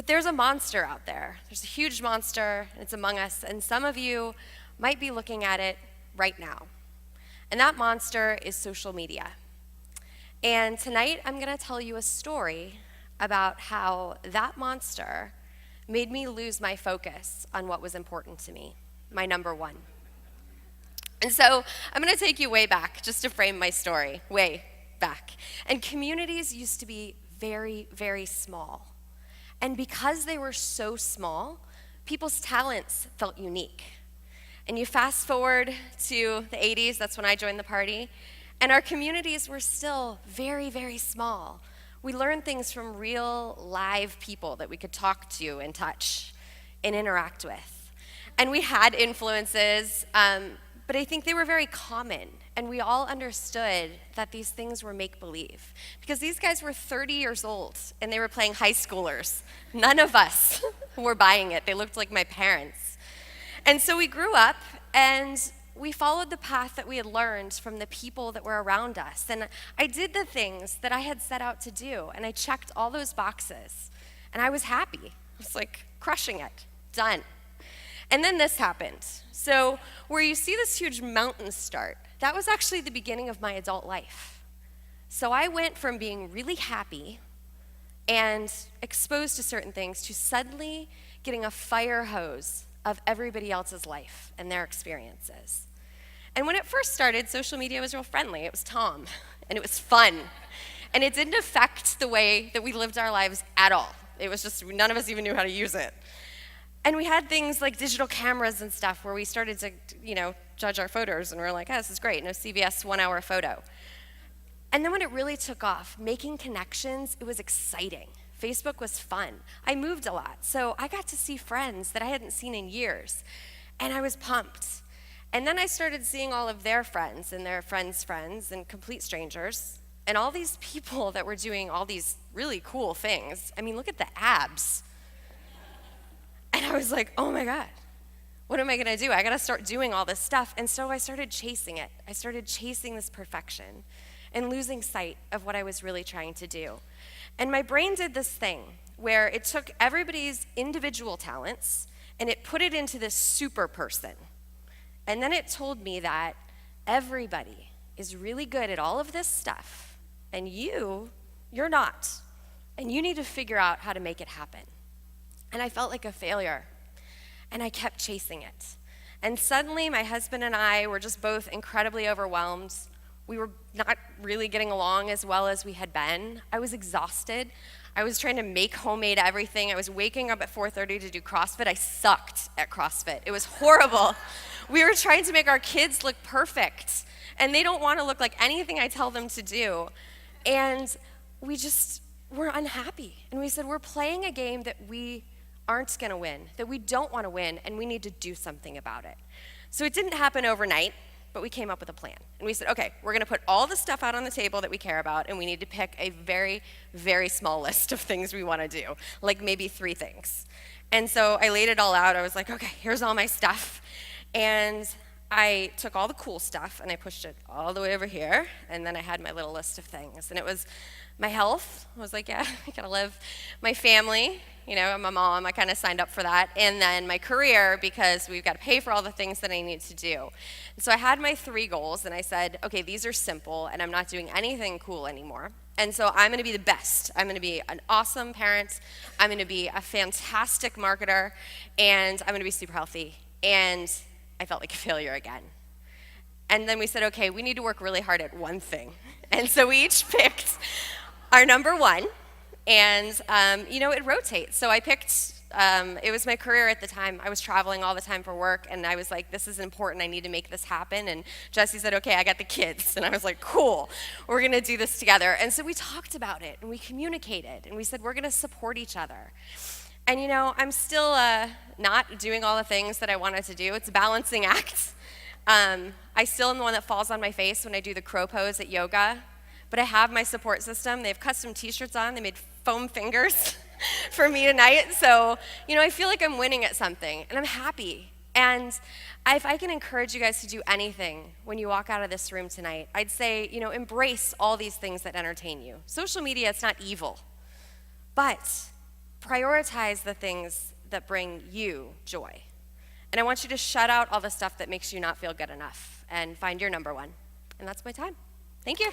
But there's a monster out there. There's a huge monster, and it's among us, and some of you might be looking at it right now. And that monster is social media. And tonight I'm going to tell you a story about how that monster made me lose my focus on what was important to me, my number one. And so I'm going to take you way back just to frame my story, way back. And communities used to be very, very small. And because they were so small, people's talents felt unique. And you fast forward to the 80s, that's when I joined the party, and our communities were still very, very small. We learned things from real, live people that we could talk to and touch and interact with. And we had influences, but I think they were very common, and we all understood that these things were make-believe. Because these guys were 30 years old, and they were playing high schoolers. None of us were buying it. They looked like my parents. And so we grew up, and we followed the path that we had learned from the people that were around us. And I did the things that I had set out to do, and I checked all those boxes, and I was happy. I was like, crushing it, done. And then this happened. So where you see this huge mountain start, that was actually the beginning of my adult life. So I went from being really happy and exposed to certain things to suddenly getting a fire hose of everybody else's life and their experiences. And when it first started, social media was real friendly. It was Tom, and it was fun. And it didn't affect the way that we lived our lives at all. It was just, none of us even knew how to use it. And we had things like digital cameras and stuff where we started to, judge our photos, and we were like, oh, this is great, no CVS 1 hour photo. And then when it really took off, making connections, it was exciting. Facebook was fun. I moved a lot, so I got to see friends that I hadn't seen in years, and I was pumped. And then I started seeing all of their friends and their friends' friends and complete strangers, and all these people that were doing all these really cool things. I mean, look at the abs. And I was like, oh my God, what am I gonna do? I gotta start doing all this stuff. And so I started chasing it. I started chasing this perfection and losing sight of what I was really trying to do. And my brain did this thing where it took everybody's individual talents and it put it into this super person. And then it told me that everybody is really good at all of this stuff, and you're not. And you need to figure out how to make it happen. And I felt like a failure, and I kept chasing it. And suddenly my husband and I were just both incredibly overwhelmed. We were not really getting along as well as we had been. I was exhausted. I was trying to make homemade everything. I was waking up at 4:30 to do CrossFit. I sucked at CrossFit. It was horrible. We were trying to make our kids look perfect, and they don't want to look like anything I tell them to do. And we just were unhappy. And we said, we're playing a game that we aren't going to win, that we don't want to win, and we need to do something about it. So it didn't happen overnight, but we came up with a plan. And we said, okay, we're going to put all the stuff out on the table that we care about, and we need to pick a very, very small list of things we want to do, like maybe 3 things. And so I laid it all out. I was like, okay, here's all my stuff. And I took all the cool stuff, and I pushed it all the way over here, and then I had my little list of things. And it was my health. I was like, yeah, I gotta live. My family, I'm a mom, I kind of signed up for that. And then my career, because we've got to pay for all the things that I need to do. And so I had my 3 goals, and I said, okay, these are simple, and I'm not doing anything cool anymore. And so I'm gonna be the best. I'm gonna be an awesome parent. I'm gonna be a fantastic marketer, and I'm gonna be super healthy. And I felt like a failure again. And then we said, okay, we need to work really hard at one thing. And so we each picked our number 1, and it rotates. So I picked, it was my career at the time. I was traveling all the time for work, and I was like, this is important, I need to make this happen. And Jesse said, okay, I got the kids. And I was like, cool, we're gonna do this together. And so we talked about it, and we communicated, and we said, we're gonna support each other. And I'm still not doing all the things that I wanted to do. It's a balancing act. I still am the one that falls on my face when I do the crow pose at yoga, but I have my support system. They have custom t-shirts on. They made foam fingers for me tonight. So, I feel like I'm winning at something, and I'm happy. And if I can encourage you guys to do anything when you walk out of this room tonight, I'd say, embrace all these things that entertain you. Social media, it's not evil, but prioritize the things that bring you joy. And I want you to shut out all the stuff that makes you not feel good enough and find your number one. And that's my time. Thank you.